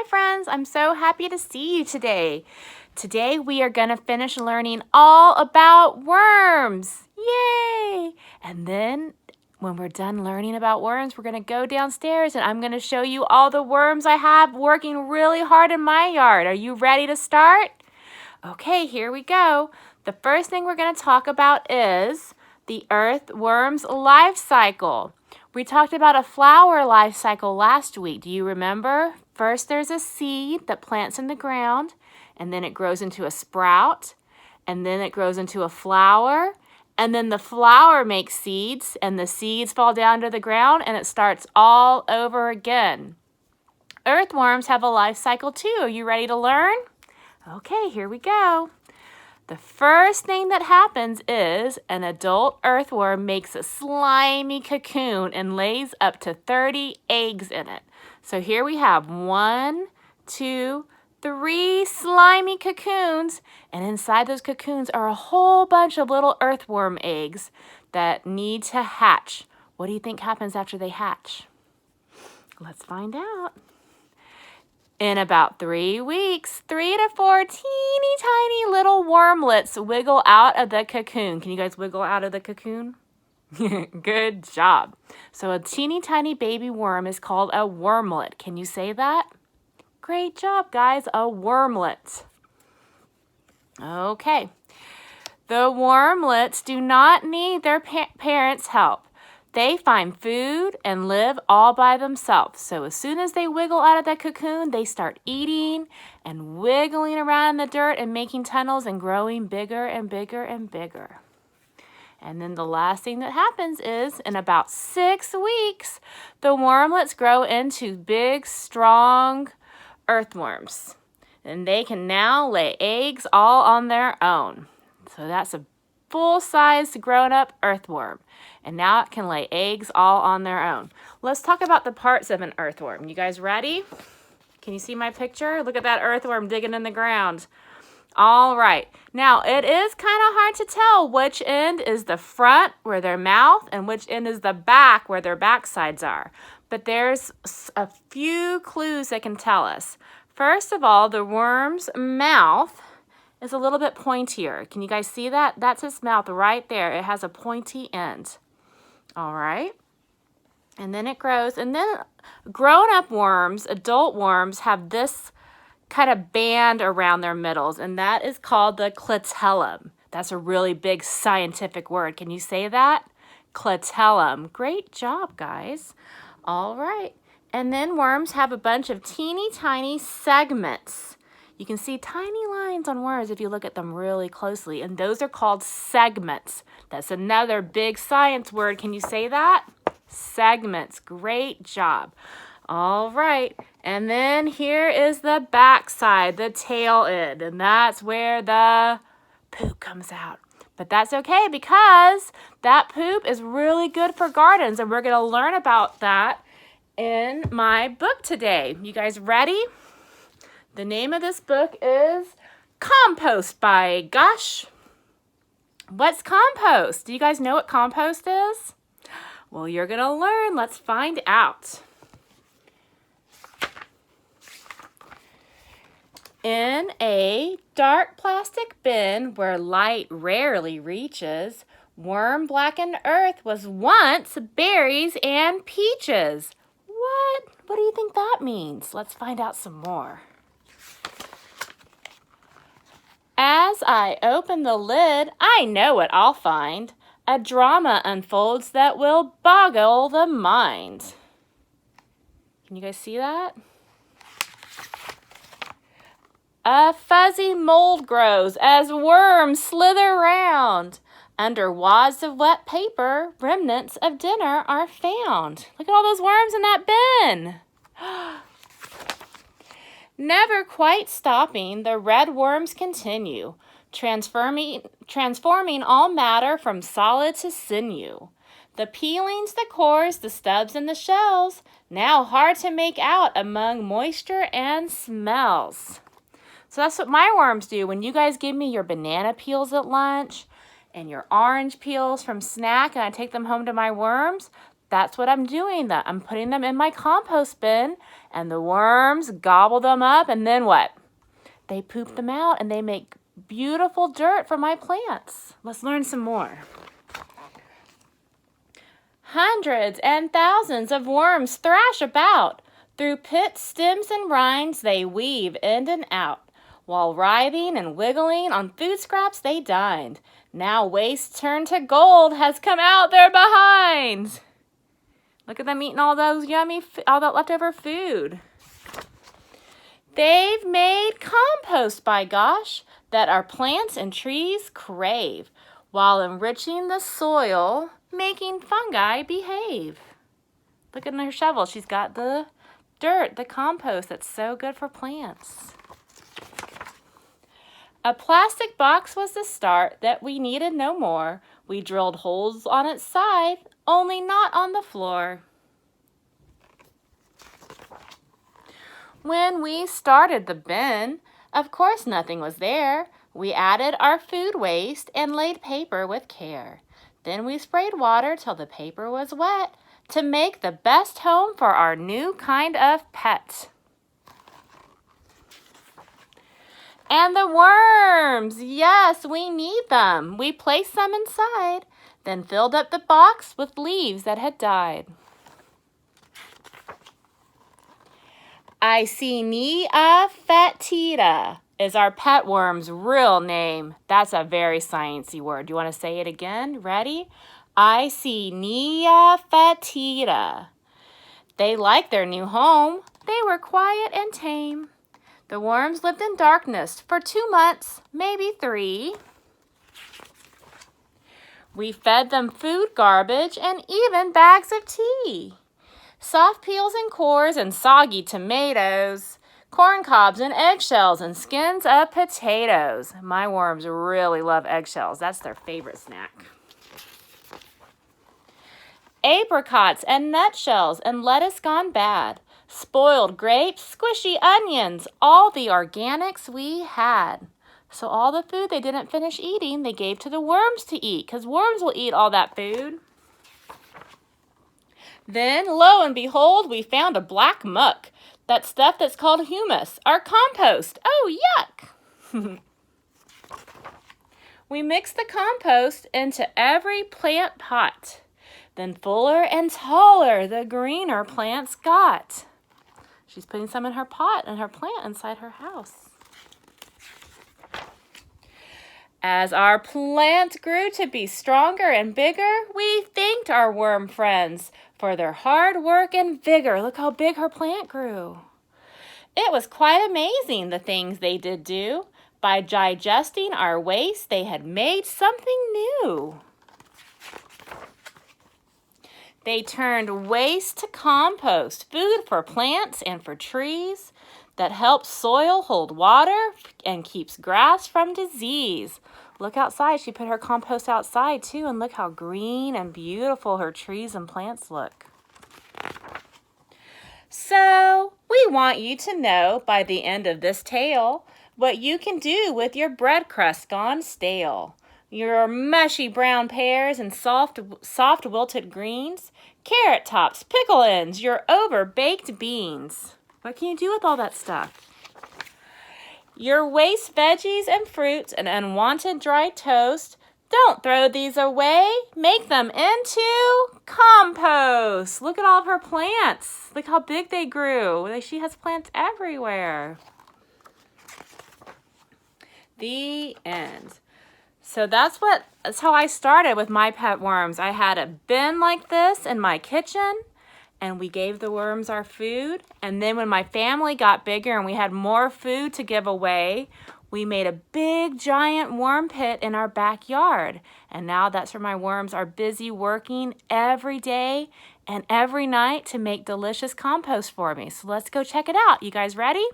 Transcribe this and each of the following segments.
Hi friends, I'm so happy to see you today. Today we are going to finish learning all about worms. Yay! And then when we're done learning about worms, we're going to go downstairs and I'm going to show you all the worms I have working really hard in my yard. Are you ready to start? Okay, here we go. The first thing we're going to talk about is the earthworm's life cycle. We talked about a flower life cycle last week. Do you remember? First, there's a seed that plants in the ground, and then it grows into a sprout, and then it grows into a flower, and then the flower makes seeds, and the seeds fall down to the ground, and it starts all over again. Earthworms have a life cycle too. Are you ready to learn? Okay, here we go. The first thing that happens is an adult earthworm makes a slimy cocoon and lays up to 30 eggs in it. So here we have 1, 2, 3 slimy cocoons, and inside those cocoons are a whole bunch of little earthworm eggs that need to hatch. What do you think happens after they hatch? Let's find out. In about 3 weeks, 3 to 4 teeny tiny little wormlets wiggle out of the cocoon. Can you guys wiggle out of the cocoon? Good job. So a teeny tiny baby worm is called a wormlet. Can you say that? Great job, guys. A wormlet. Okay. The wormlets do not need their parents' help. They find food and live all by themselves. So as soon as they wiggle out of that cocoon, they start eating and wiggling around in the dirt and making tunnels and growing bigger and bigger and bigger. And then the last thing that happens is in about 6 weeks, the wormlets grow into big, strong earthworms. And they can now lay eggs all on their own. So that's a full-sized grown-up earthworm. And now it can lay eggs all on their own. Let's talk about the parts of an earthworm. You guys ready? Can you see my picture? Look at that earthworm digging in the ground. All right. Now, it is kind of hard to tell which end is the front, where their mouth, and which end is the back, where their backsides are. But there's a few clues that can tell us. First of all, the worm's mouth is a little bit pointier. Can you guys see that? That's its mouth right there. It has a pointy end. All right. And then it grows. And then grown-up worms, adult worms, have this kind of band around their middles, and that is called the clitellum. That's a really big scientific word. Can you say that? Clitellum. Great job, guys. All right. And then worms have a bunch of teeny tiny segments. You can see tiny lines on worms if you look at them really closely, and those are called segments. That's another big science word. Can you say that? Segments. Great job. All right, and then here is the back side, the tail end, and that's where the poop comes out. But that's okay because that poop is really good for gardens, and we're going to learn about that in my book today. You guys ready? The name of this book is Compost by Gosh. What's compost? Do you guys know what compost is? Well, you're going to learn. Let's find out. In a dark plastic bin where light rarely reaches, worm-blackened earth was once berries and peaches. What? What do you think that means? Let's find out some more. As I open the lid, I know what I'll find. A drama unfolds that will boggle the mind. Can you guys see that? A fuzzy mold grows as worms slither round. Under wads of wet paper, remnants of dinner are found. Look at all those worms in that bin. Never quite stopping, the red worms continue, transforming all matter from solid to sinew. The peelings, the cores, the stubs, and the shells, now hard to make out among moisture and smells. So that's what my worms do. When you guys give me your banana peels at lunch and your orange peels from snack and I take them home to my worms, That's what I'm doing. I'm putting them in my compost bin, and the worms gobble them up, and then what? They poop them out, and they make beautiful dirt for my plants. Let's learn some more. Hundreds and thousands of worms thrash about. Through pits, stems, and rinds they weave in and out. While writhing and wiggling on food scraps they dined. Now waste turned to gold has come out their behinds. Look at them eating all those all that leftover food. They've made compost, by gosh, that our plants and trees crave, while enriching the soil, making fungi behave. Look at her shovel. She's got the dirt, the compost that's so good for plants. A plastic box was the start that we needed no more. We drilled holes on its side, only not on the floor. When we started the bin, of course nothing was there. We added our food waste and laid paper with care. Then we sprayed water till the paper was wet to make the best home for our new kind of pet. And the worms, yes, we need them. We placed them inside, then filled up the box with leaves that had died. Icenia fetida is our pet worm's real name. That's a very sciencey word. Do you want to say it again? Ready? Icenia fetida. They liked their new home. They were quiet and tame. The worms lived in darkness for 2 months, maybe 3. We fed them food garbage and even bags of tea. Soft peels and cores and soggy tomatoes, corn cobs and eggshells and skins of potatoes. My worms really love eggshells. That's their favorite snack. Apricots and nutshells and lettuce gone bad. Spoiled grapes, squishy onions, all the organics we had. So all the food they didn't finish eating, they gave to the worms to eat, because worms will eat all that food. Then, lo and behold, we found a black muck. That stuff that's called humus, our compost. Oh, yuck! We mixed the compost into every plant pot. Then fuller and taller the greener plants got. She's putting some in her pot and her plant inside her house. As our plant grew to be stronger and bigger, we thanked our worm friends for their hard work and vigor. Look how big her plant grew. It was quite amazing the things they did do. By digesting our waste, they had made something new. They turned waste to compost, food for plants and for trees that helps soil hold water and keeps grass from disease. Look outside. She put her compost outside too, and look how green and beautiful her trees and plants look. So, we want you to know by the end of this tale what you can do with your bread crust gone stale. Your mushy brown pears and soft wilted greens, carrot tops, pickle ends, your over-baked beans. What can you do with all that stuff? Your waste veggies and fruits and unwanted dry toast, don't throw these away. Make them into compost. Look at all of her plants. Look how big they grew. She has plants everywhere. The end. So that's how I started with my pet worms. I had a bin like this in my kitchen, and we gave the worms our food. And then when my family got bigger and we had more food to give away, we made a big giant worm pit in our backyard. And now that's where my worms are busy working every day and every night to make delicious compost for me. So let's go check it out. You guys ready?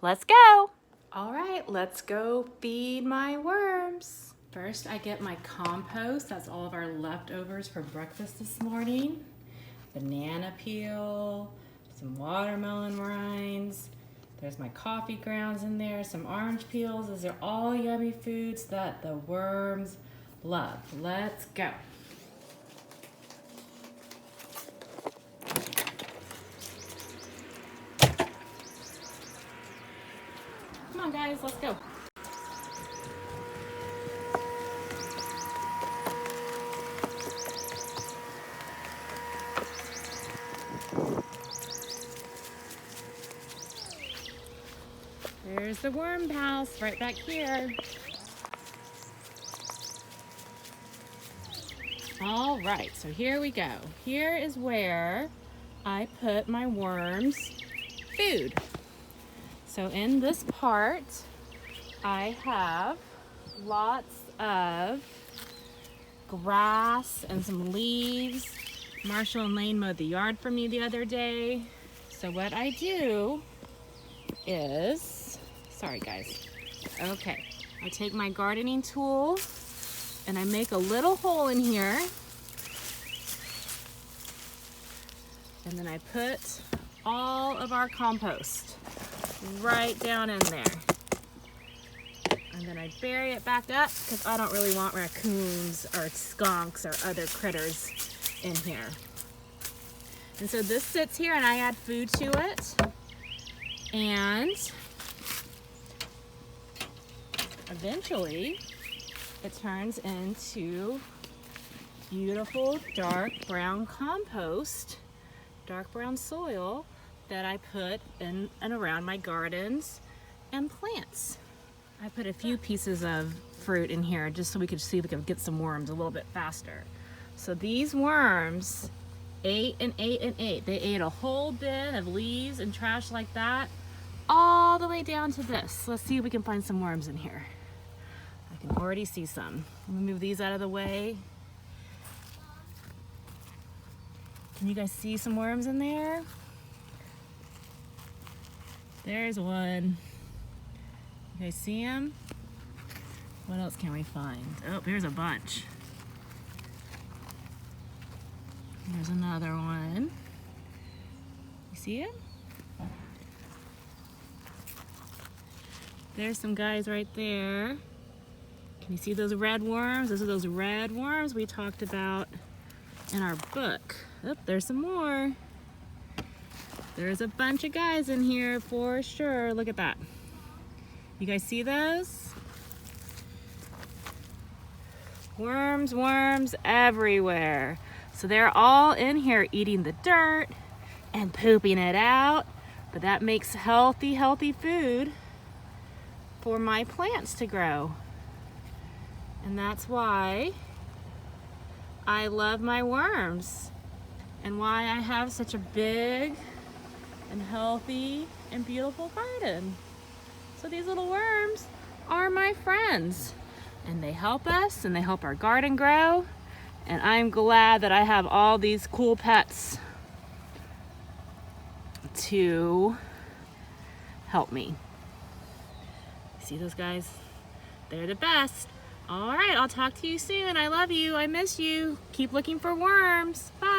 Let's go. All right, let's go feed my worms. First, I get my compost. That's all of our leftovers for breakfast this morning. Banana peel, some watermelon rinds. There's my coffee grounds in there, some orange peels. Those are all yummy foods that the worms love. Let's go. Come on, guys, let's go. There's the worm house right back here. All right, so here we go. Here is where I put my worms' food. So in this part, I have lots of grass and some leaves. Marshall and Lane mowed the yard for me the other day. So what I do is, sorry guys, okay, I take my gardening tool and I make a little hole in here, and then I put all of our compost right down in there. And then I bury it back up because I don't really want raccoons or skunks or other critters in here. And so this sits here and I add food to it. And eventually it turns into beautiful dark brown compost, dark brown soil that I put in and around my gardens and plants. I put a few pieces of fruit in here just so we could see if we could get some worms a little bit faster. So these worms ate and ate and ate. They ate a whole bin of leaves and trash like that, all the way down to this. Let's see if we can find some worms in here. I can already see some. Let me move these out of the way. Can you guys see some worms in there? There's one. You guys see him? What else can we find? Oh, there's a bunch. There's another one. You see him? There's some guys right there. Can you see those red worms? Those are those red worms we talked about in our book. Oh, there's some more. There's a bunch of guys in here for sure. Look at that. You guys see those? Worms, worms everywhere. So they're all in here eating the dirt and pooping it out, but that makes healthy, healthy food for my plants to grow. And that's why I love my worms and why I have such a big and healthy and beautiful garden. So these little worms are my friends, and they help us and they help our garden grow. And I'm glad that I have all these cool pets to help me. See those guys? They're the best. All right, I'll talk to you soon. I love you. I miss you. Keep looking for worms. Bye.